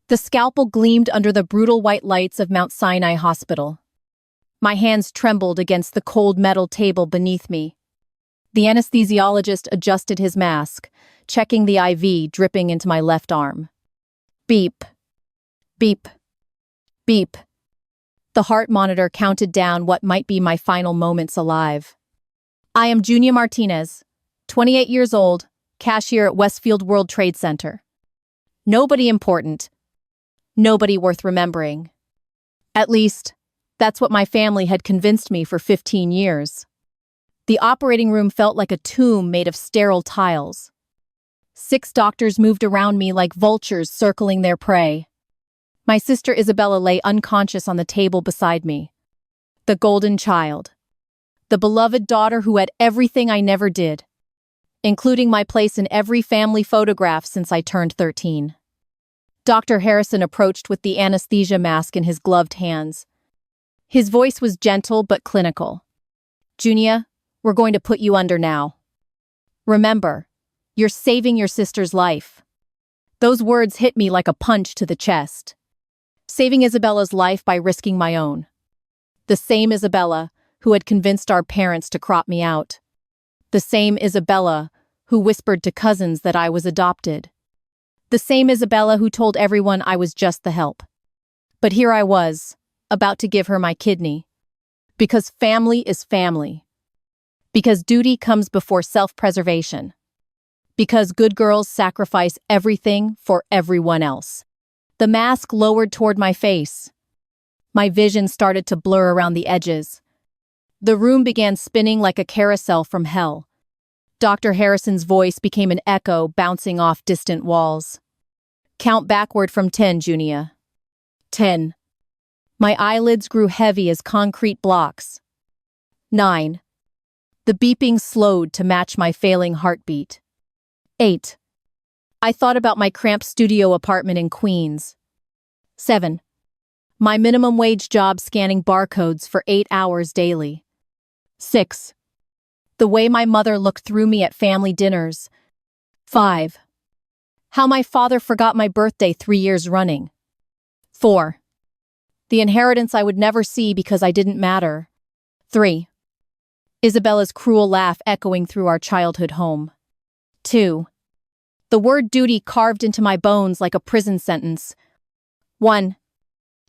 The scalpel gleamed under the brutal white lights of Mount Sinai Hospital. My hands trembled against the cold metal table beneath me. The anesthesiologist adjusted his mask, checking the IV dripping into my left arm. Beep. Beep. Beep. The heart monitor counted down what might be my final moments alive. I am Junia Martinez, 28 years old, cashier at Westfield World Trade Center. Nobody important. Nobody worth remembering. At least, that's what my family had convinced me for 15 years. The operating room felt like a tomb made of sterile tiles. 6 doctors moved around me like vultures circling their prey. My sister Isabella lay unconscious on the table beside me. The golden child. The beloved daughter who had everything I never did, including my place in every family photograph since I turned 13. Dr. Harrison approached with the anesthesia mask in his gloved hands. His voice was gentle but clinical. Junia, we're going to put you under now. Remember, you're saving your sister's life. Those words hit me like a punch to the chest. Saving Isabella's life by risking my own. The same Isabella who had convinced our parents to crop me out. The same Isabella who whispered to cousins that I was adopted. The same Isabella who told everyone I was just the help. But here I was, about to give her my kidney. Because family is family. Because duty comes before self-preservation. Because good girls sacrifice everything for everyone else. The mask lowered toward my face. My vision started to blur around the edges. The room began spinning like a carousel from hell. Dr. Harrison's voice became an echo bouncing off distant walls. Count backward from 10, Junia. 10. My eyelids grew heavy as concrete blocks. 9. The beeping slowed to match my failing heartbeat. 8. I thought about my cramped studio apartment in Queens. 7. My minimum wage job scanning barcodes for 8 hours daily. 6. The way my mother looked through me at family dinners. 5. How my father forgot my birthday 3 years running. 4. The inheritance I would never see because I didn't matter. 3. Isabella's cruel laugh echoing through our childhood home. 2. The word duty carved into my bones like a prison sentence. 1.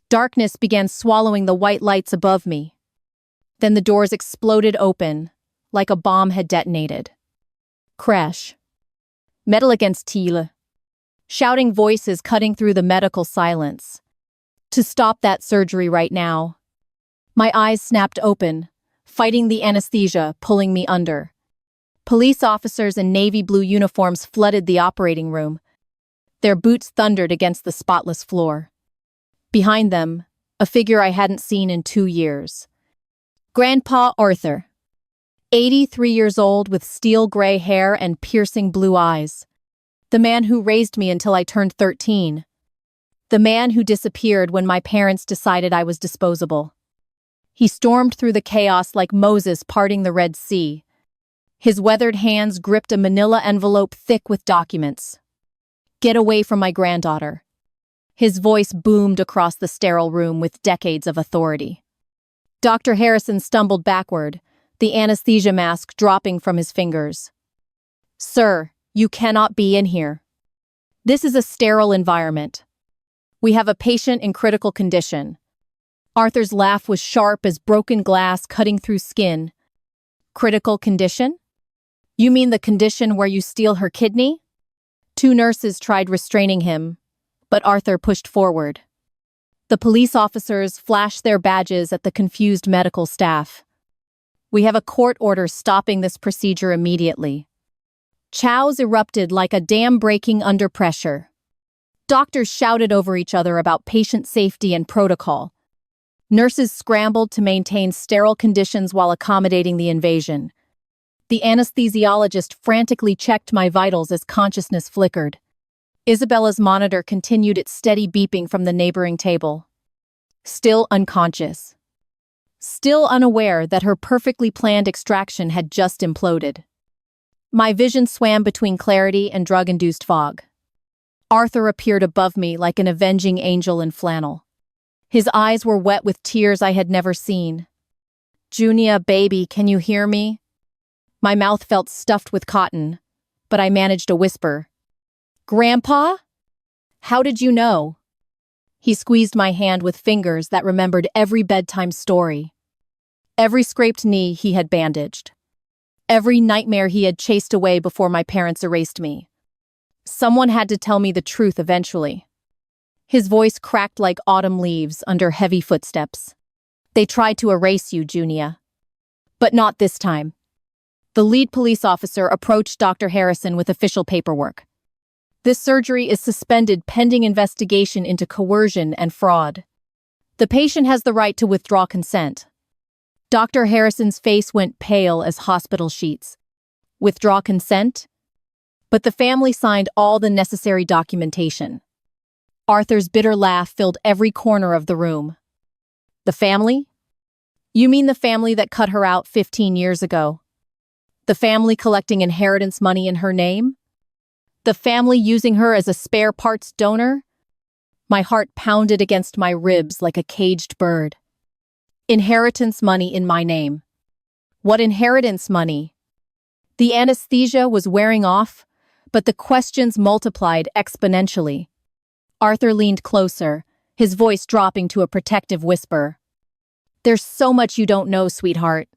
Darkness began swallowing the white lights above me. Then the doors exploded open, like a bomb had detonated. Crash. Metal against steel. Shouting voices cutting through the medical silence. To stop that surgery right now. My eyes snapped open, fighting the anesthesia, pulling me under. Police officers in navy blue uniforms flooded the operating room. Their boots thundered against the spotless floor. Behind them, a figure I hadn't seen in 2 years. Grandpa Arthur. 83 years old with steel gray hair and piercing blue eyes. The man who raised me until I turned 13. The man who disappeared when my parents decided I was disposable. He stormed through the chaos like Moses parting the Red Sea. His weathered hands gripped a manila envelope thick with documents. Get away from my granddaughter. His voice boomed across the sterile room with decades of authority. Dr. Harrison stumbled backward, the anesthesia mask dropping from his fingers. Sir, you cannot be in here. This is a sterile environment. We have a patient in critical condition. Arthur's laugh was sharp as broken glass cutting through skin. Critical condition? You mean the condition where you steal her kidney? 2 nurses tried restraining him, but Arthur pushed forward. The police officers flashed their badges at the confused medical staff. We have a court order stopping this procedure immediately. Chows erupted like a dam breaking under pressure. Doctors shouted over each other about patient safety and protocol. Nurses scrambled to maintain sterile conditions while accommodating the invasion. The anesthesiologist frantically checked my vitals as consciousness flickered. Isabella's monitor continued its steady beeping from the neighboring table. Still unconscious. Still unaware that her perfectly planned extraction had just imploded. My vision swam between clarity and drug-induced fog. Arthur appeared above me like an avenging angel in flannel. His eyes were wet with tears I had never seen. "Junia, baby, can you hear me?" My mouth felt stuffed with cotton, but I managed a whisper. "Grandpa? How did you know?" He squeezed my hand with fingers that remembered every bedtime story. Every scraped knee he had bandaged. Every nightmare he had chased away before my parents erased me. Someone had to tell me the truth eventually. His voice cracked like autumn leaves under heavy footsteps. "They tried to erase you, Junia. But not this time." The lead police officer approached Dr. Harrison with official paperwork. "This surgery is suspended pending investigation into coercion and fraud. The patient has the right to withdraw consent." Dr. Harrison's face went pale as hospital sheets. Withdraw consent? But the family signed all the necessary documentation. Arthur's bitter laugh filled every corner of the room. "The family? You mean the family that cut her out 15 years ago? The family collecting inheritance money in her name? The family using her as a spare parts donor?" My heart pounded against my ribs like a caged bird. Inheritance money in my name. What inheritance money? The anesthesia was wearing off, but the questions multiplied exponentially. Arthur leaned closer, his voice dropping to a protective whisper. "There's so much you don't know, sweetheart.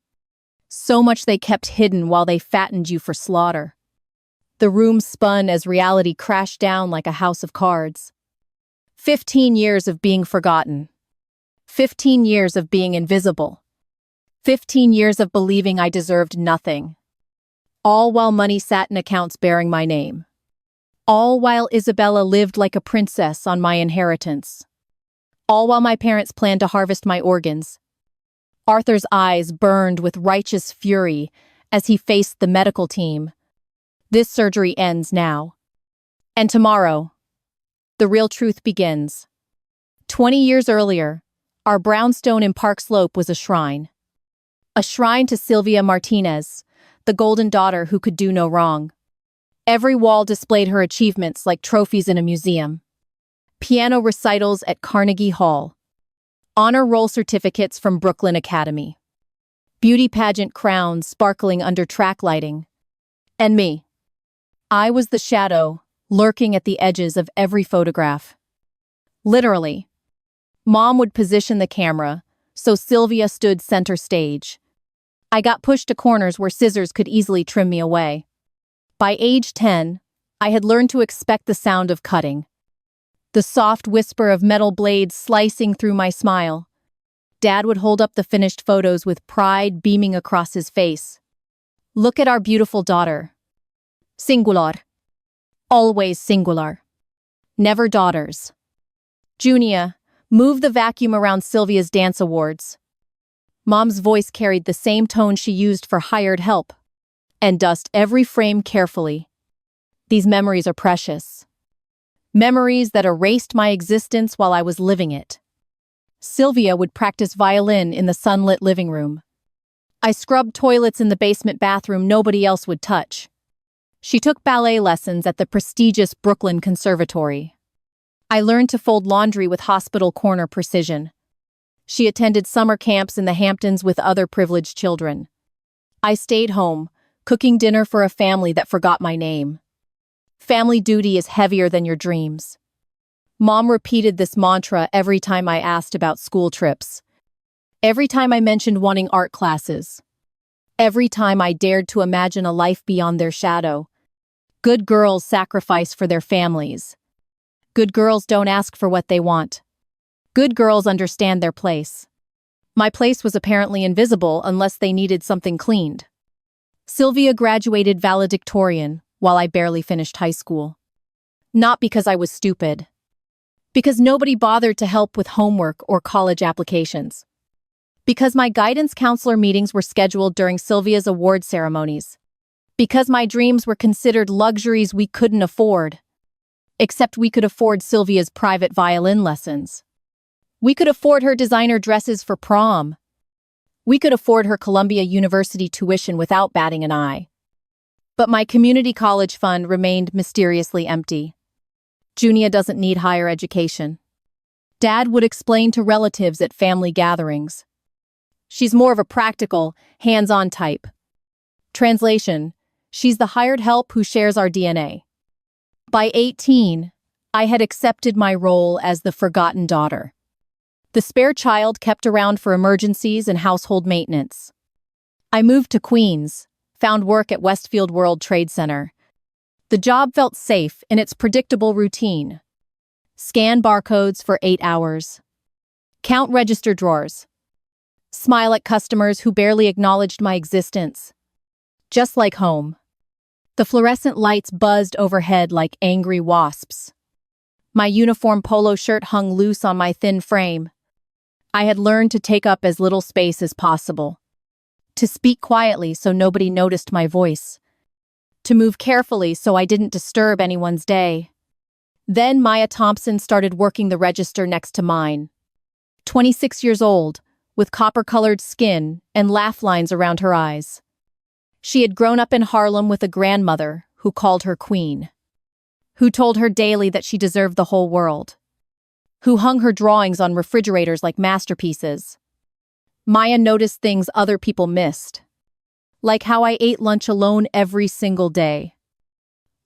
So much they kept hidden while they fattened you for slaughter." The room spun as reality crashed down like a house of cards. 15 years of being forgotten. 15 years of being invisible. 15 years of believing I deserved nothing. All while money sat in accounts bearing my name. All while Isabella lived like a princess on my inheritance. All while my parents planned to harvest my organs. Arthur's eyes burned with righteous fury as he faced the medical team. "This surgery ends now. And tomorrow, the real truth begins." 20 years earlier, our brownstone in Park Slope was a shrine. A shrine to Sylvia Martinez, the golden daughter who could do no wrong. Every wall displayed her achievements like trophies in a museum. Piano recitals at Carnegie Hall. Honor roll certificates from Brooklyn Academy. Beauty pageant crowns sparkling under track lighting. And me. I was the shadow, lurking at the edges of every photograph. Literally. Mom would position the camera, so Sylvia stood center stage. I got pushed to corners where scissors could easily trim me away. By age 10, I had learned to expect the sound of cutting. The soft whisper of metal blades slicing through my smile. Dad would hold up the finished photos with pride beaming across his face. "Look at our beautiful daughter. Singular. Always singular. Never daughters. Junia, move the vacuum around Sylvia's dance awards." Mom's voice carried the same tone she used for hired help. "And dust every frame carefully. These memories are precious. Memories that erased my existence while I was living it." Sylvia would practice violin in the sunlit living room. I scrubbed toilets in the basement bathroom nobody else would touch. She took ballet lessons at the prestigious Brooklyn Conservatory. I learned to fold laundry with hospital corner precision. She attended summer camps in the Hamptons with other privileged children. I stayed home, cooking dinner for a family that forgot my name. Family duty is heavier than your dreams. Mom repeated this mantra every time I asked about school trips. Every time I mentioned wanting art classes. Every time I dared to imagine a life beyond their shadow. Good girls sacrifice for their families. Good girls don't ask for what they want. Good girls understand their place. My place was apparently invisible unless they needed something cleaned. Sylvia graduated valedictorian while I barely finished high school. Not because I was stupid. Because nobody bothered to help with homework or college applications. Because my guidance counselor meetings were scheduled during Sylvia's award ceremonies. Because my dreams were considered luxuries we couldn't afford. Except we could afford Sylvia's private violin lessons. We could afford her designer dresses for prom. We could afford her Columbia University tuition without batting an eye. But my community college fund remained mysteriously empty. Junia doesn't need higher education. Dad would explain to relatives at family gatherings. She's more of a practical, hands-on type. Translation: she's the hired help who shares our DNA. By 18, I had accepted my role as the forgotten daughter. The spare child kept around for emergencies and household maintenance. I moved to Queens, found work at Westfield World Trade Center. The job felt safe in its predictable routine. Scan barcodes for 8 hours. Count register drawers. Smile at customers who barely acknowledged my existence. Just like home. The fluorescent lights buzzed overhead like angry wasps. My uniform polo shirt hung loose on my thin frame. I had learned to take up as little space as possible. To speak quietly so nobody noticed my voice. To move carefully so I didn't disturb anyone's day. Then Maya Thompson started working the register next to mine. 26 years old, with copper-colored skin and laugh lines around her eyes. She had grown up in Harlem with a grandmother who called her queen. Who told her daily that she deserved the whole world. Who hung her drawings on refrigerators like masterpieces. Maya noticed things other people missed. Like how I ate lunch alone every single day.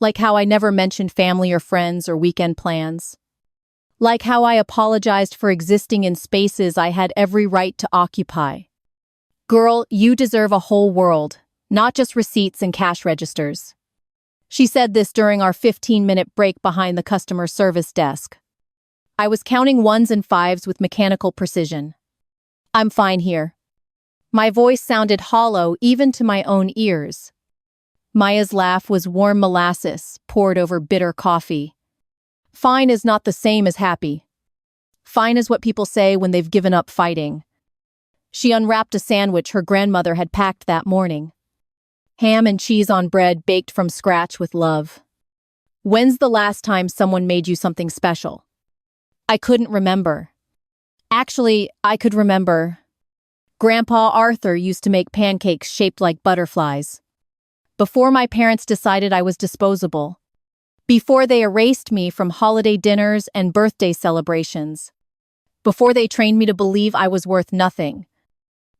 Like how I never mentioned family or friends or weekend plans. Like how I apologized for existing in spaces I had every right to occupy. Girl, you deserve a whole world, not just receipts and cash registers. She said this during our 15-minute break behind the customer service desk. I was counting ones and fives with mechanical precision. I'm fine here. My voice sounded hollow even to my own ears. Maya's laugh was warm molasses poured over bitter coffee. Fine is not the same as happy. Fine is what people say when they've given up fighting. She unwrapped a sandwich her grandmother had packed that morning. Ham and cheese on bread baked from scratch with love. When's the last time someone made you something special? I couldn't remember. Actually, I could remember. Grandpa Arthur used to make pancakes shaped like butterflies. Before my parents decided I was disposable. Before they erased me from holiday dinners and birthday celebrations. Before they trained me to believe I was worth nothing.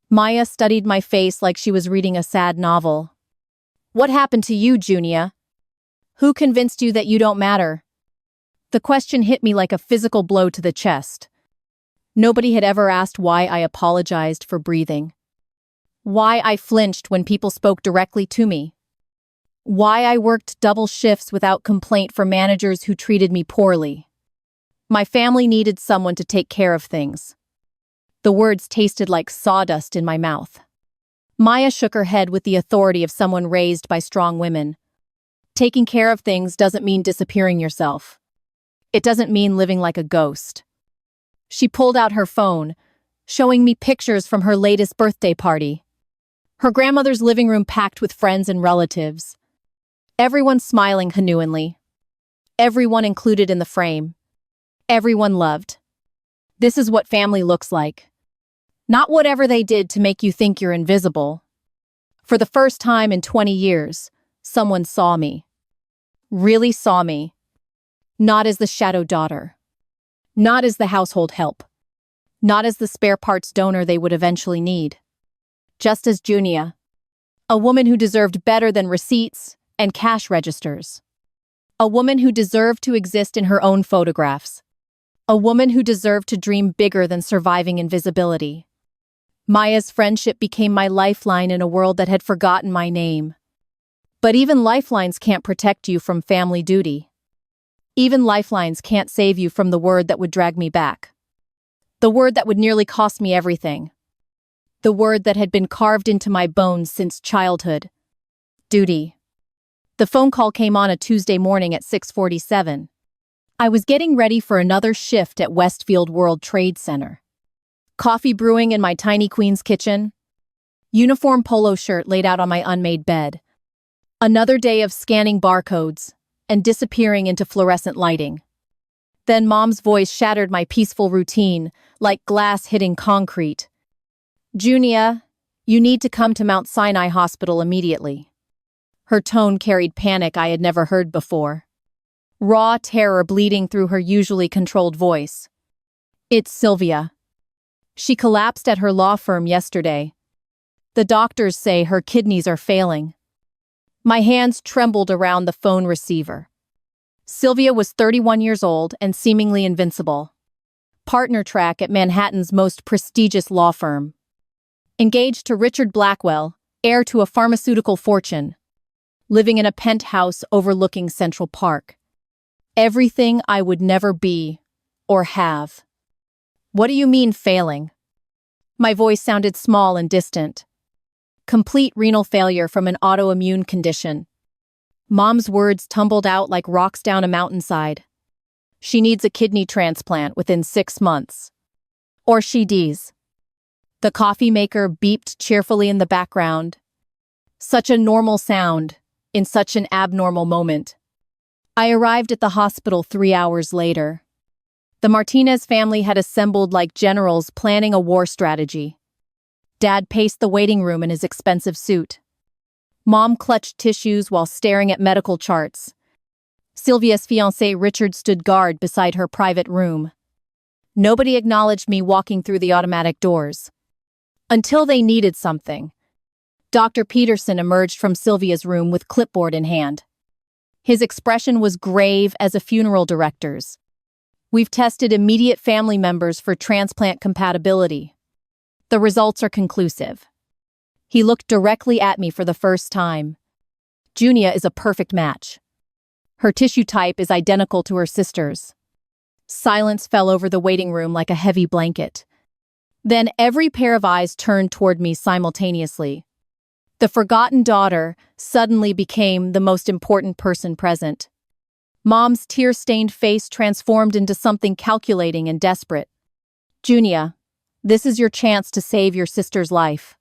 Maya studied my face like she was reading a sad novel. What happened to you, Junia? Who convinced you that you don't matter? The question hit me like a physical blow to the chest. Nobody had ever asked why I apologized for breathing. Why I flinched when people spoke directly to me. Why I worked double shifts without complaint for managers who treated me poorly. My family needed someone to take care of things. The words tasted like sawdust in my mouth. Maya shook her head with the authority of someone raised by strong women. Taking care of things doesn't mean disappearing yourself. It doesn't mean living like a ghost. She pulled out her phone, showing me pictures from her latest birthday party. Her grandmother's living room packed with friends and relatives. Everyone smiling genuinely. Everyone included in the frame. Everyone loved. This is what family looks like. Not whatever they did to make you think you're invisible. For the first time in 20 years, someone saw me. Really saw me. Not as the shadow daughter. Not as the household help. Not as the spare parts donor they would eventually need. Just as Junia. A woman who deserved better than receipts and cash registers. A woman who deserved to exist in her own photographs. A woman who deserved to dream bigger than surviving invisibility. Maya's friendship became my lifeline in a world that had forgotten my name. But even lifelines can't protect you from family duty. Even lifelines can't save you from the word that would drag me back. The word that would nearly cost me everything. The word that had been carved into my bones since childhood. Duty. The phone call came on a Tuesday morning at 6:47. I was getting ready for another shift at Westfield World Trade Center. Coffee brewing in my tiny Queens kitchen. Uniform polo shirt laid out on my unmade bed. Another day of scanning barcodes and disappearing into fluorescent lighting. Then Mom's voice shattered my peaceful routine, like glass hitting concrete. Junia, you need to come to Mount Sinai Hospital immediately. Her tone carried panic I had never heard before. raw terror bleeding through her usually controlled voice. It's Sylvia. She collapsed at her law firm yesterday. The doctors say her kidneys are failing. My hands trembled around the phone receiver. Sylvia was 31 years old and seemingly invincible. Partner track at Manhattan's most prestigious law firm. Engaged to Richard Blackwell, heir to a pharmaceutical fortune. Living in a penthouse overlooking Central Park. Everything I would never be or have. What do you mean failing? My voice sounded small and distant. Complete renal failure from an autoimmune condition. Mom's words tumbled out like rocks down a mountainside. She needs a kidney transplant within 6 months. Or she dies. The coffee maker beeped cheerfully in the background. Such a normal sound, in such an abnormal moment. I arrived at the hospital 3 hours later. The Martinez family had assembled like generals planning a war strategy. Dad paced the waiting room in his expensive suit. Mom clutched tissues while staring at medical charts. Sylvia's fiancé Richard stood guard beside her private room. Nobody acknowledged me walking through the automatic doors. Until they needed something. Dr. Peterson emerged from Sylvia's room with clipboard in hand. His expression was grave as a funeral director's. We've tested immediate family members for transplant compatibility. The results are conclusive. He looked directly at me for the first time. Junia is a perfect match. Her tissue type is identical to her sister's. Silence fell over the waiting room like a heavy blanket. Then every pair of eyes turned toward me simultaneously. The forgotten daughter suddenly became the most important person present. Mom's tear-stained face transformed into something calculating and desperate. Junia, this is your chance to save your sister's life.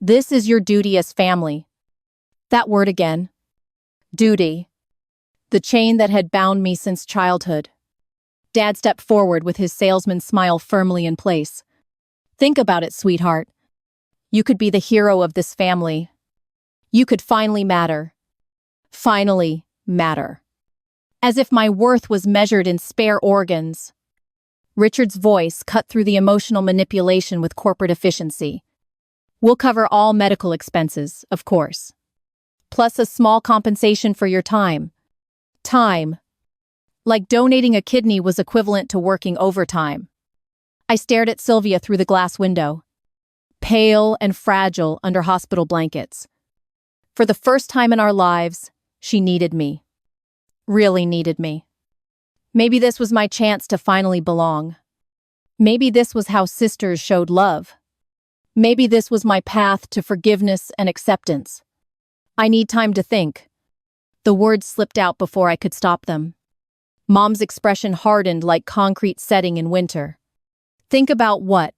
This is your duty as family. That word again. Duty. The chain that had bound me since childhood. Dad stepped forward with his salesman's smile firmly in place. Think about it, sweetheart. You could be the hero of this family. You could finally matter. Finally matter. As if my worth was measured in spare organs. Richard's voice cut through the emotional manipulation with corporate efficiency. We'll cover all medical expenses, of course. Plus a small compensation for your time. Time. Like donating a kidney was equivalent to working overtime. I stared at Sylvia through the glass window. Pale and fragile under hospital blankets. For the first time in our lives, she needed me. Really needed me. Maybe this was my chance to finally belong. Maybe this was how sisters showed love. Maybe this was my path to forgiveness and acceptance. I need time to think. The words slipped out before I could stop them. Mom's expression hardened like concrete setting in winter. Think about what?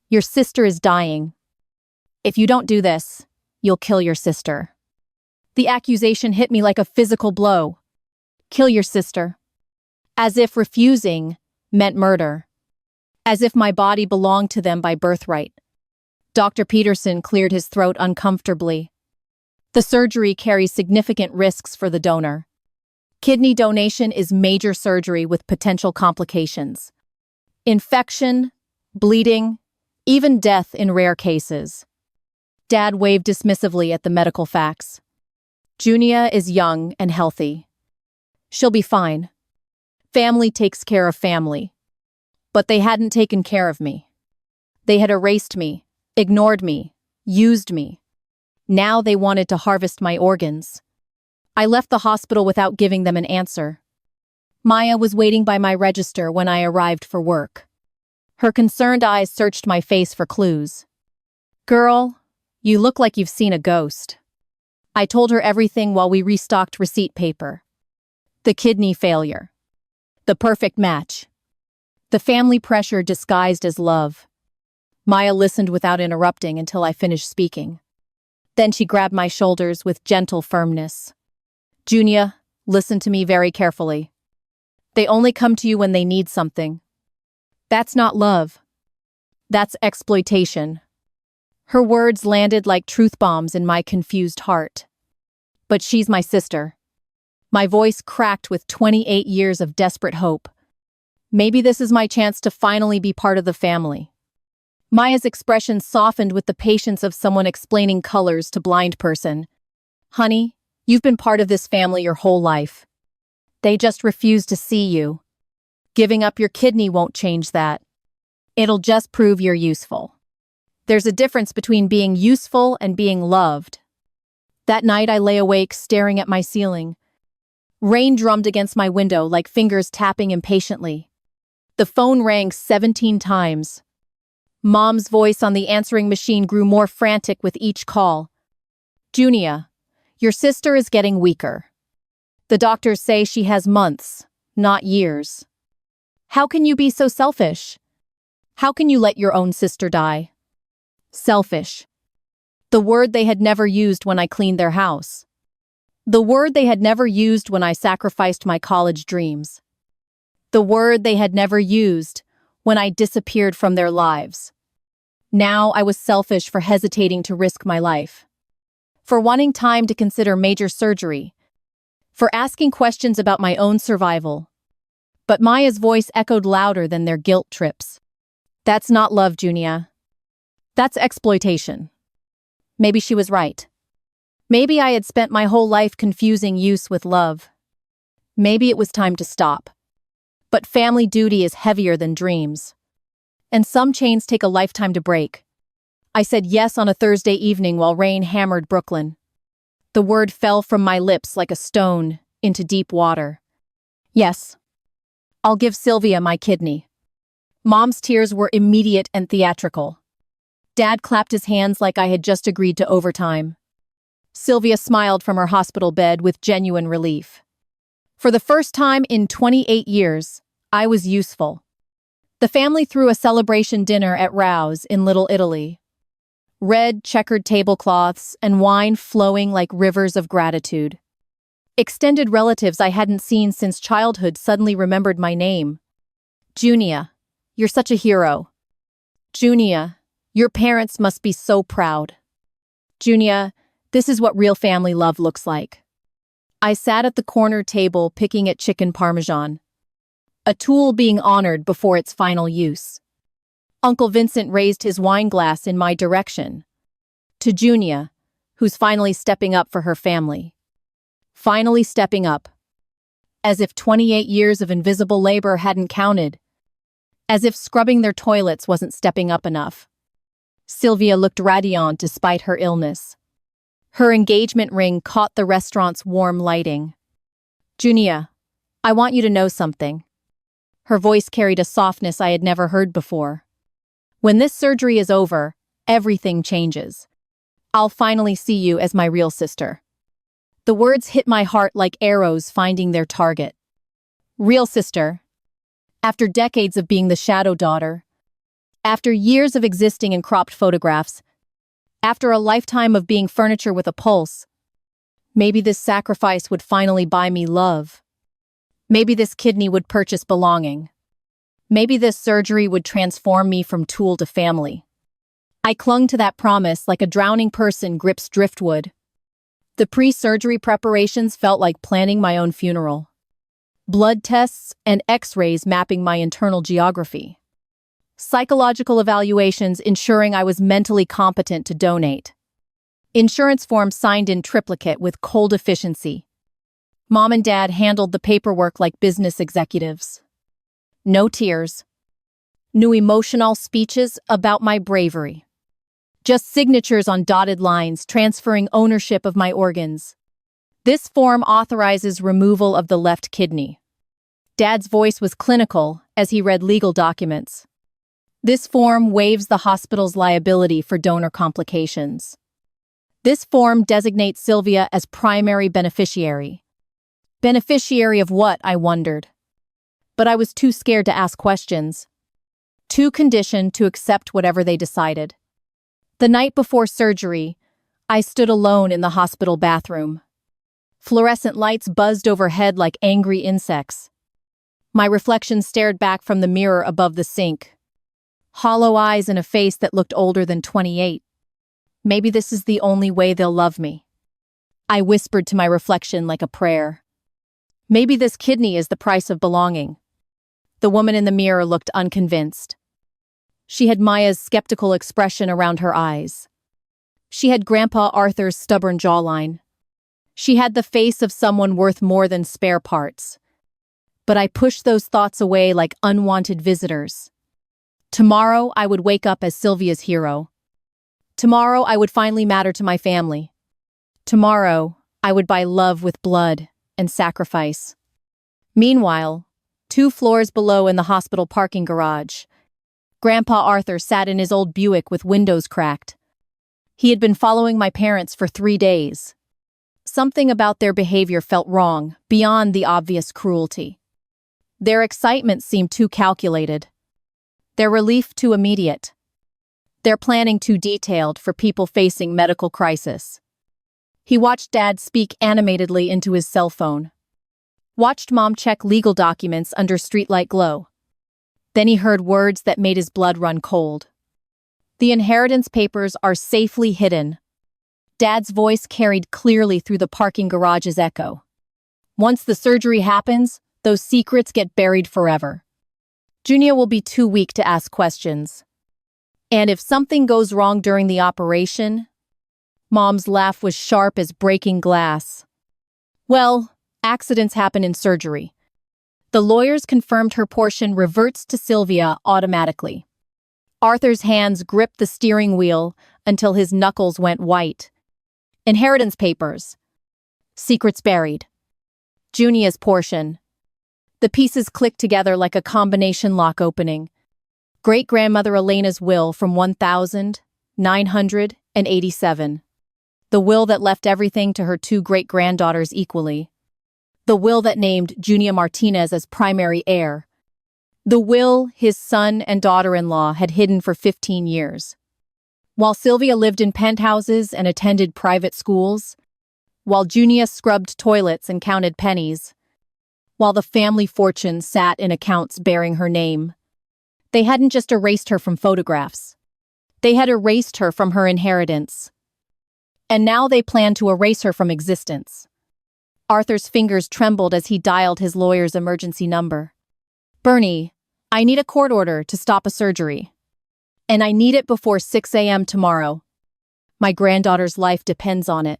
Your sister is dying. If you don't do this, you'll kill your sister. The accusation hit me like a physical blow. Kill your sister. As if refusing meant murder. As if my body belonged to them by birthright. Dr. Peterson cleared his throat uncomfortably. The surgery carries significant risks for the donor. Kidney donation is major surgery with potential complications. Infection, bleeding, even death in rare cases. Dad waved dismissively at the medical facts. Junia is young and healthy. She'll be fine. Family takes care of family. But they hadn't taken care of me. They had erased me, ignored me, used me. Now they wanted to harvest my organs. I left the hospital without giving them an answer. Maya was waiting by my register when I arrived for work. Her concerned eyes searched my face for clues. Girl, you look like you've seen a ghost. I told her everything while we restocked receipt paper. The kidney failure. The perfect match. The family pressure disguised as love. Maya listened without interrupting until I finished speaking. Then she grabbed my shoulders with gentle firmness. Junia, listen to me very carefully. They only come to you when they need something. That's not love. That's exploitation. Her words landed like truth bombs in my confused heart. But she's my sister. My voice cracked with 28 years of desperate hope. Maybe this is my chance to finally be part of the family. Maya's expression softened with the patience of someone explaining colors to blind person. Honey, you've been part of this family your whole life. They just refuse to see you. Giving up your kidney won't change that. It'll just prove you're useful. There's a difference between being useful and being loved. That night I lay awake staring at my ceiling. Rain drummed against my window like fingers tapping impatiently. The phone rang 17 times. Mom's voice on the answering machine grew more frantic with each call. Junia, your sister is getting weaker. The doctors say she has months, not years. How can you be so selfish? How can you let your own sister die? Selfish. The word they had never used when I cleaned their house. The word they had never used when I sacrificed my college dreams. The word they had never used when I disappeared from their lives. Now I was selfish for hesitating to risk my life. For wanting time to consider major surgery. For asking questions about my own survival. But Maya's voice echoed louder than their guilt trips. That's not love, Junia. That's exploitation. Maybe she was right. Maybe I had spent my whole life confusing use with love. Maybe it was time to stop. But family duty is heavier than dreams. And some chains take a lifetime to break. I said yes on a Thursday evening while rain hammered Brooklyn. The word fell from my lips like a stone into deep water. Yes. I'll give Sylvia my kidney. Mom's tears were immediate and theatrical. Dad clapped his hands like I had just agreed to overtime. Sylvia smiled from her hospital bed with genuine relief. For the first time in 28 years, I was useful. The family threw a celebration dinner at Rao's in Little Italy. Red, checkered tablecloths and wine flowing like rivers of gratitude. Extended relatives I hadn't seen since childhood suddenly remembered my name. Junia, you're such a hero. Junia, your parents must be so proud. Junia, this is what real family love looks like. I sat at the corner table picking at chicken parmesan. A tool being honored before its final use. Uncle Vincent raised his wine glass in my direction. To Junia, who's finally stepping up for her family. Finally stepping up. As if 28 years of invisible labor hadn't counted. As if scrubbing their toilets wasn't stepping up enough. Sylvia looked radiant despite her illness. Her engagement ring caught the restaurant's warm lighting. Junia, I want you to know something. Her voice carried a softness I had never heard before. When this surgery is over, everything changes. I'll finally see you as my real sister. The words hit my heart like arrows finding their target. Real sister. After decades of being the shadow daughter, after years of existing in cropped photographs, after a lifetime of being furniture with a pulse, maybe this sacrifice would finally buy me love. Maybe this kidney would purchase belonging. Maybe this surgery would transform me from tool to family. I clung to that promise like a drowning person grips driftwood. The pre-surgery preparations felt like planning my own funeral. Blood tests and X-rays mapping my internal geography. Psychological evaluations ensuring I was mentally competent to donate. Insurance forms signed in triplicate with cold efficiency. Mom and Dad handled the paperwork like business executives. No tears. No emotional speeches about my bravery. Just signatures on dotted lines transferring ownership of my organs. This form authorizes removal of the left kidney. Dad's voice was clinical as he read legal documents. This form waives the hospital's liability for donor complications. This form designates Sylvia as primary beneficiary. Beneficiary of what, I wondered. But I was too scared to ask questions. Too conditioned to accept whatever they decided. The night before surgery, I stood alone in the hospital bathroom. Fluorescent lights buzzed overhead like angry insects. My reflection stared back from the mirror above the sink. Hollow eyes and a face that looked older than 28. Maybe this is the only way they'll love me. I whispered to my reflection like a prayer. Maybe this kidney is the price of belonging. The woman in the mirror looked unconvinced. She had Maya's skeptical expression around her eyes. She had Grandpa Arthur's stubborn jawline. She had the face of someone worth more than spare parts. But I pushed those thoughts away like unwanted visitors. Tomorrow I would wake up as Sylvia's hero. Tomorrow I would finally matter to my family. Tomorrow I would buy love with blood and sacrifice. Meanwhile, 2 floors below in the hospital parking garage, Grandpa Arthur sat in his old Buick with windows cracked. He had been following my parents for 3 days. Something about their behavior felt wrong, beyond the obvious cruelty. Their excitement seemed too calculated. Their relief too immediate. Their planning too detailed for people facing medical crisis. He watched Dad speak animatedly into his cell phone. Watched Mom check legal documents under streetlight glow. Then he heard words that made his blood run cold. The inheritance papers are safely hidden. Dad's voice carried clearly through the parking garage's echo. Once the surgery happens, those secrets get buried forever. Junia will be too weak to ask questions. And if something goes wrong during the operation... Mom's laugh was sharp as breaking glass. Well, accidents happen in surgery. The lawyers confirmed her portion reverts to Sylvia automatically. Arthur's hands gripped the steering wheel until his knuckles went white. Inheritance papers. Secrets buried. Junia's portion. The pieces clicked together like a combination lock opening. Great-grandmother Elena's will from 1987. The will that left everything to her 2 great-granddaughters equally. The will that named Junia Martinez as primary heir. The will his son and daughter-in-law had hidden for 15 years. While Sylvia lived in penthouses and attended private schools, while Junia scrubbed toilets and counted pennies, while the family fortune sat in accounts bearing her name, they hadn't just erased her from photographs. They had erased her from her inheritance. And now they planned to erase her from existence. Arthur's fingers trembled as he dialed his lawyer's emergency number. Bernie, I need a court order to stop a surgery. And I need it before 6 a.m. tomorrow. My granddaughter's life depends on it.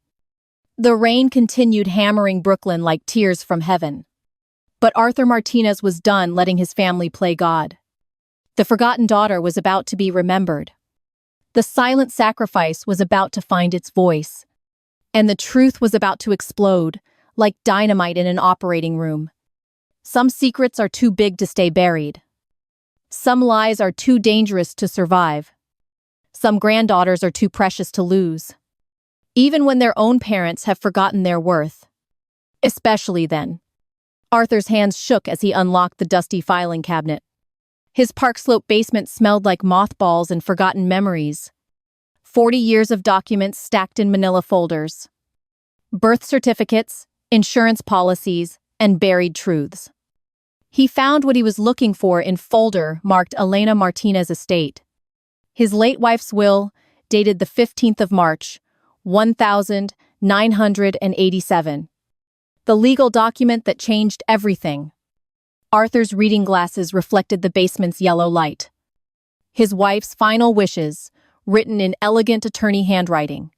The rain continued hammering Brooklyn like tears from heaven. But Arthur Martinez was done letting his family play God. The forgotten daughter was about to be remembered. The silent sacrifice was about to find its voice. And the truth was about to explode, like dynamite in an operating room. Some secrets are too big to stay buried. Some lies are too dangerous to survive. Some granddaughters are too precious to lose. Even when their own parents have forgotten their worth. Especially then. Arthur's hands shook as he unlocked the dusty filing cabinet. His Park Slope basement smelled like mothballs and forgotten memories. 40 years of documents stacked in manila folders. Birth certificates, insurance policies, and buried truths. He found what he was looking for in folder marked Elena Martinez estate. His late wife's will, dated the 15th of March, 1987. The legal document that changed everything. Arthur's reading glasses reflected the basement's yellow light. His wife's final wishes, written in elegant attorney handwriting.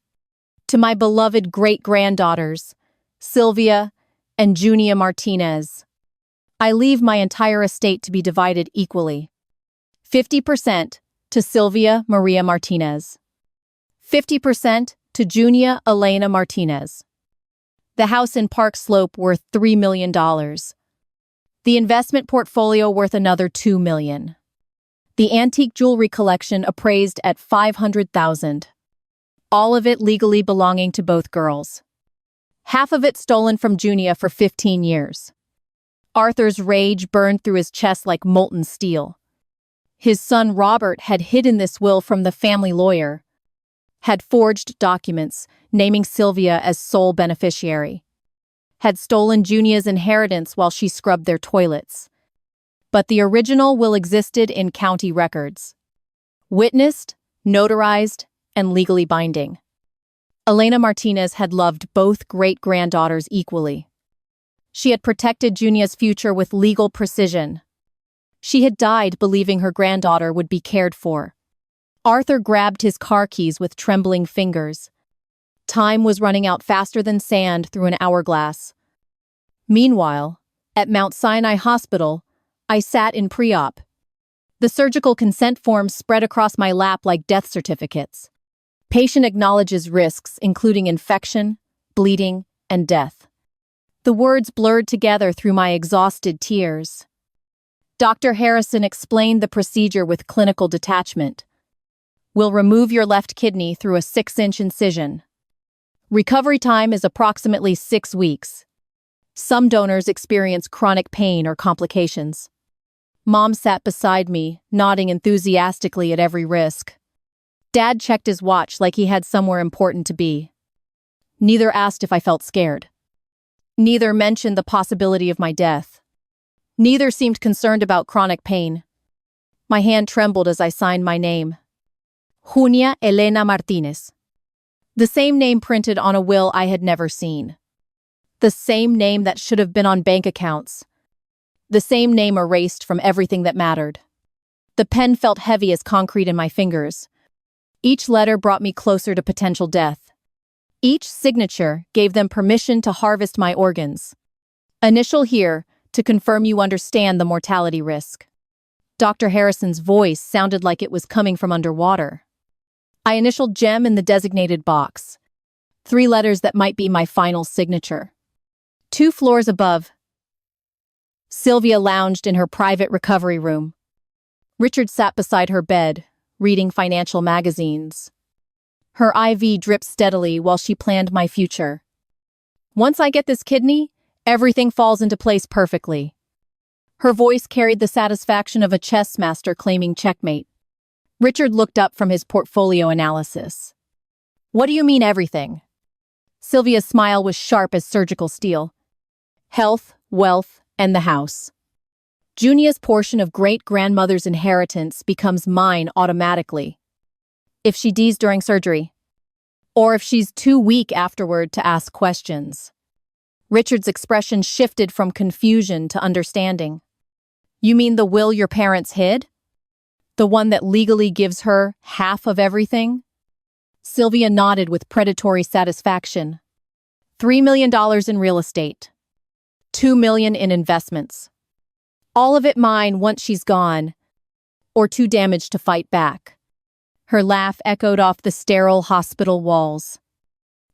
To my beloved great-granddaughters, Sylvia and Junia Martinez, I leave my entire estate to be divided equally. 50% to Sylvia Maria Martinez. 50% to Junia Elena Martinez. The house in Park Slope worth $3 million. The investment portfolio worth another $2 million. The antique jewelry collection appraised at $500,000. All of it legally belonging to both girls. Half of it stolen from Junia for 15 years. Arthur's rage burned through his chest like molten steel. His son Robert had hidden this will from the family lawyer, had forged documents naming Sylvia as sole beneficiary, had stolen Junia's inheritance while she scrubbed their toilets. But the original will existed in county records. Witnessed, notarized, and legally binding. Elena Martinez had loved both great-granddaughters equally. She had protected Junia's future with legal precision. She had died believing her granddaughter would be cared for. Arthur grabbed his car keys with trembling fingers. Time was running out faster than sand through an hourglass. Meanwhile, at Mount Sinai Hospital, I sat in pre-op. The surgical consent forms spread across my lap like death certificates. Patient acknowledges risks, including infection, bleeding, and death. The words blurred together through my exhausted tears. Dr. Harrison explained the procedure with clinical detachment. We'll remove your left kidney through a 6-inch incision. Recovery time is approximately 6 weeks. Some donors experience chronic pain or complications. Mom sat beside me, nodding enthusiastically at every risk. Dad checked his watch like he had somewhere important to be. Neither asked if I felt scared. Neither mentioned the possibility of my death. Neither seemed concerned about chronic pain. My hand trembled as I signed my name. Junia Elena Martinez. The same name printed on a will I had never seen. The same name that should have been on bank accounts. The same name erased from everything that mattered. The pen felt heavy as concrete in my fingers. Each letter brought me closer to potential death. Each signature gave them permission to harvest my organs. Initial here to confirm you understand the mortality risk. Dr. Harrison's voice sounded like it was coming from underwater. I initialed Gem in the designated box. 3 letters that might be my final signature. 2 floors above, Sylvia lounged in her private recovery room. Richard sat beside her bed, reading financial magazines. Her IV dripped steadily while she planned my future. Once I get this kidney, everything falls into place perfectly. Her voice carried the satisfaction of a chess master claiming checkmate. Richard looked up from his portfolio analysis. What do you mean everything? Sylvia's smile was sharp as surgical steel. Health, wealth, and the house. Junia's portion of great-grandmother's inheritance becomes mine automatically. If she dies during surgery, or if she's too weak afterward to ask questions. Richard's expression shifted from confusion to understanding. You mean the will your parents hid? The one that legally gives her half of everything? Sylvia nodded with predatory satisfaction. $3 million in real estate. $2 million in investments. All of it mine once she's gone, or too damaged to fight back. Her laugh echoed off the sterile hospital walls.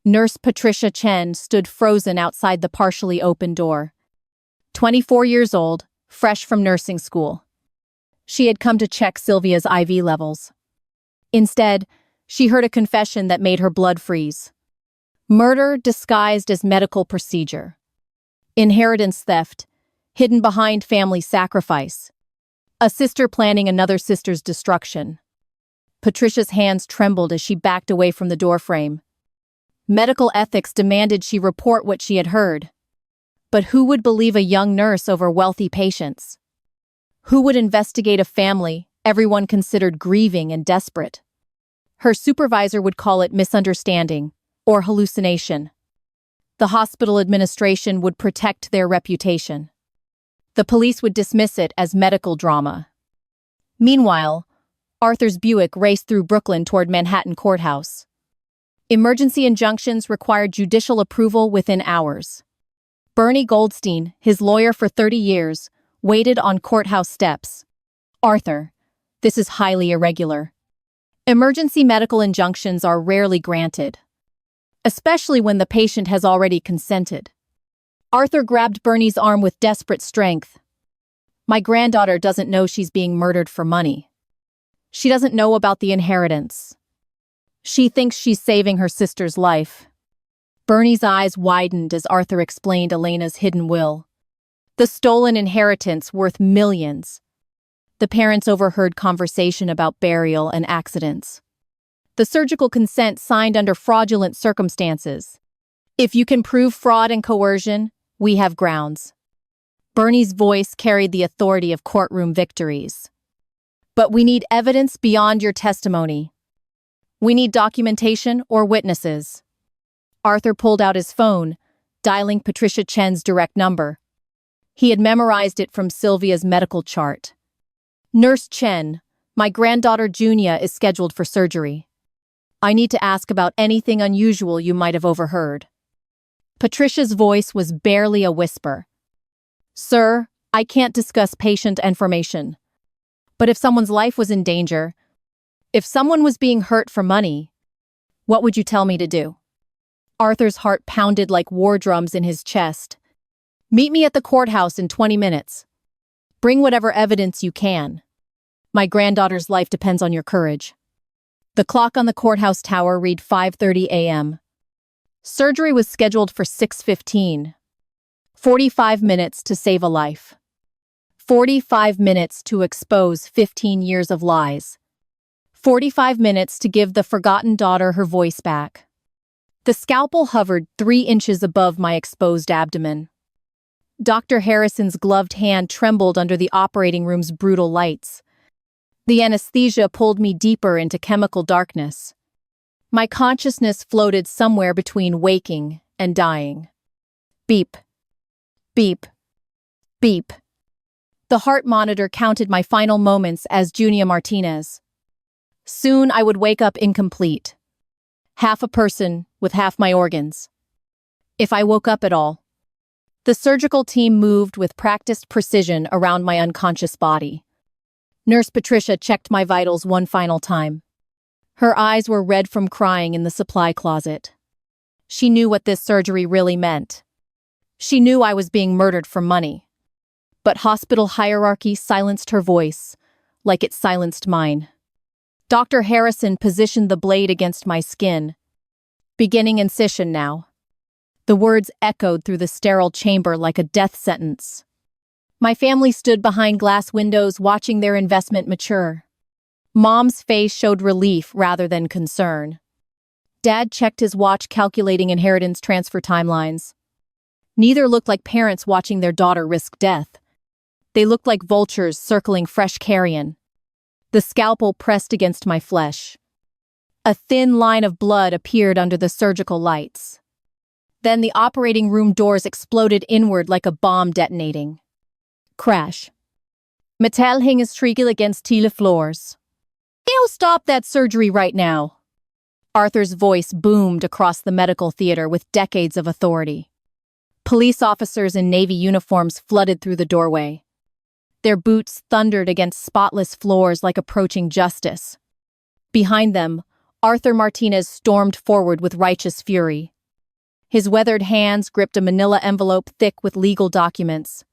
Nurse Patricia Chen stood frozen outside the partially open door. 24 years old, fresh from nursing school. She had come to check Sylvia's IV levels. Instead, she heard a confession that made her blood freeze. Murder disguised as medical procedure. Inheritance theft, hidden behind family sacrifice. A sister planning another sister's destruction. Patricia's hands trembled as she backed away from the doorframe. Medical ethics demanded she report what she had heard. But who would believe a young nurse over wealthy patients? Who would investigate a family everyone considered grieving and desperate? Her supervisor would call it misunderstanding or hallucination. The hospital administration would protect their reputation. The police would dismiss it as medical drama. Meanwhile, Arthur's Buick raced through Brooklyn toward Manhattan Courthouse. Emergency injunctions required judicial approval within hours. Bernie Goldstein, his lawyer for 30 years, waited on courthouse steps. Arthur, this is highly irregular. Emergency medical injunctions are rarely granted, especially when the patient has already consented. Arthur grabbed Bernie's arm with desperate strength. My granddaughter doesn't know she's being murdered for money. She doesn't know about the inheritance. She thinks she's saving her sister's life. Bernie's eyes widened as Arthur explained Elena's hidden will. The stolen inheritance worth millions. The parents overheard conversation about burial and accidents. The surgical consent signed under fraudulent circumstances. If you can prove fraud and coercion, we have grounds. Bernie's voice carried the authority of courtroom victories. But we need evidence beyond your testimony. We need documentation or witnesses. Arthur pulled out his phone, dialing Patricia Chen's direct number. He had memorized it from Sylvia's medical chart. Nurse Chen, my granddaughter Junia is scheduled for surgery. I need to ask about anything unusual you might have overheard. Patricia's voice was barely a whisper. Sir, I can't discuss patient information. But if someone's life was in danger, if someone was being hurt for money, what would you tell me to do? Arthur's heart pounded like war drums in his chest. Meet me at the courthouse in 20 minutes. Bring whatever evidence you can. My granddaughter's life depends on your courage. The clock on the courthouse tower read 5:30 a.m. Surgery was scheduled for 6:15. 45 minutes to save a life. 45 minutes to expose 15 years of lies. 45 minutes to give the forgotten daughter her voice back. The scalpel hovered 3 inches above my exposed abdomen. Dr. Harrison's gloved hand trembled under the operating room's brutal lights. The anesthesia pulled me deeper into chemical darkness. My consciousness floated somewhere between waking and dying. Beep. Beep. Beep. The heart monitor counted my final moments as Junia Martinez. Soon I would wake up incomplete. Half a person with half my organs. If I woke up at all. The surgical team moved with practiced precision around my unconscious body. Nurse Patricia checked my vitals one final time. Her eyes were red from crying in the supply closet. She knew what this surgery really meant. She knew I was being murdered for money. But hospital hierarchy silenced her voice, like it silenced mine. Dr. Harrison positioned the blade against my skin. Beginning incision now. The words echoed through the sterile chamber like a death sentence. My family stood behind glass windows watching their investment mature. Mom's face showed relief rather than concern. Dad checked his watch calculating inheritance transfer timelines. Neither looked like parents watching their daughter risk death. They looked like vultures circling fresh carrion. The scalpel pressed against my flesh. A thin line of blood appeared under the surgical lights. Then the operating room doors exploded inward like a bomb detonating. Crash. Metall hinges against tile floors. "You stop that surgery right now." Arthur's voice boomed across the medical theater with decades of authority. Police officers in Navy uniforms flooded through the doorway. Their boots thundered against spotless floors like approaching justice. Behind them, Arthur Martinez stormed forward with righteous fury. His weathered hands gripped a manila envelope thick with legal documents.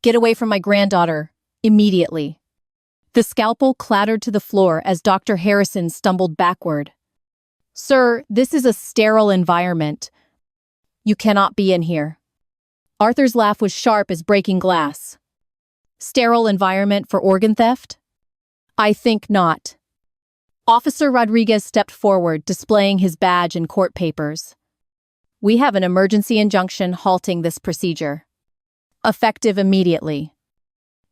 "Get away from my granddaughter, immediately." The scalpel clattered to the floor as Dr. Harrison stumbled backward. "Sir, this is a sterile environment. You cannot be in here." Arthur's laugh was sharp as breaking glass. "Sterile environment for organ theft? I think not." Officer Rodriguez stepped forward, displaying his badge and court papers. "We have an emergency injunction halting this procedure. Effective immediately."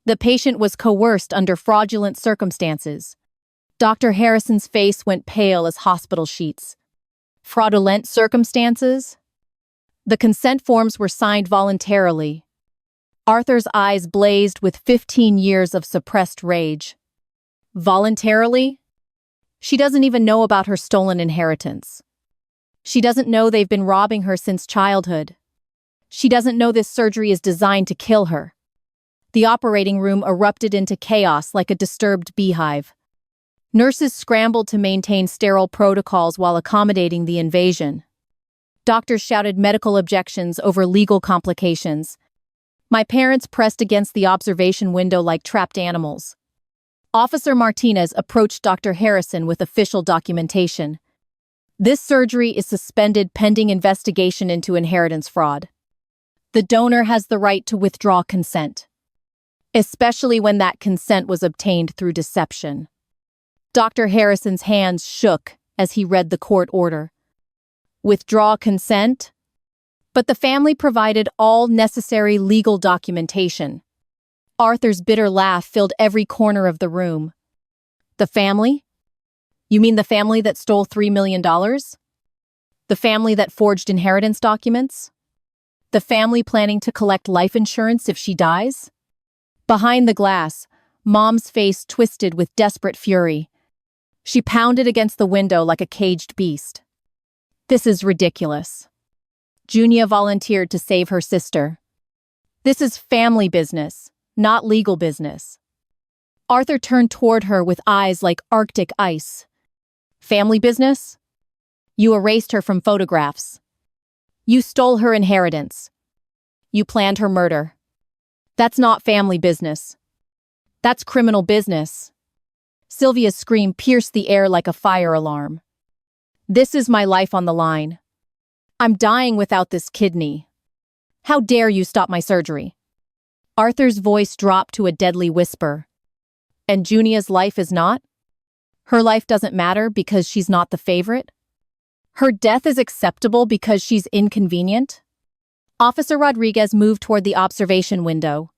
The patient was coerced under fraudulent circumstances. Dr. Harrison's face went pale as hospital sheets. Fraudulent circumstances? The consent forms were signed voluntarily. Arthur's eyes blazed with 15 years of suppressed rage. Voluntarily? She doesn't even know about her stolen inheritance. She doesn't know they've been robbing her since childhood. She doesn't know this surgery is designed to kill her. The operating room erupted into chaos like a disturbed beehive. Nurses scrambled to maintain sterile protocols while accommodating the invasion. Doctors shouted medical objections over legal complications. My parents pressed against the observation window like trapped animals. Officer Martinez approached Dr. Harrison with official documentation. "This surgery is suspended pending investigation into inheritance fraud. The donor has the right to withdraw consent, especially when that consent was obtained through deception." Dr. Harrison's hands shook as he read the court order. Withdraw consent? But the family provided all necessary legal documentation. Arthur's bitter laugh filled every corner of the room. "The family? You mean the family that stole $3 million? The family that forged inheritance documents? The family planning to collect life insurance if she dies? Behind the glass, Mom's face twisted with desperate fury. She pounded against the window like a caged beast. This is ridiculous. Junia volunteered to save her sister. This is family business, not legal business. Arthur turned toward her with eyes like Arctic ice. Family business? You erased her from photographs. You stole her inheritance. You planned her murder. That's not family business. That's criminal business. Sylvia's scream pierced the air like a fire alarm. This is my life on the line. I'm dying without this kidney. How dare you stop my surgery? Arthur's voice dropped to a deadly whisper. And Junia's life is not? Her life doesn't matter because she's not the favorite? Her death is acceptable because she's inconvenient? Officer Rodriguez moved toward the observation window.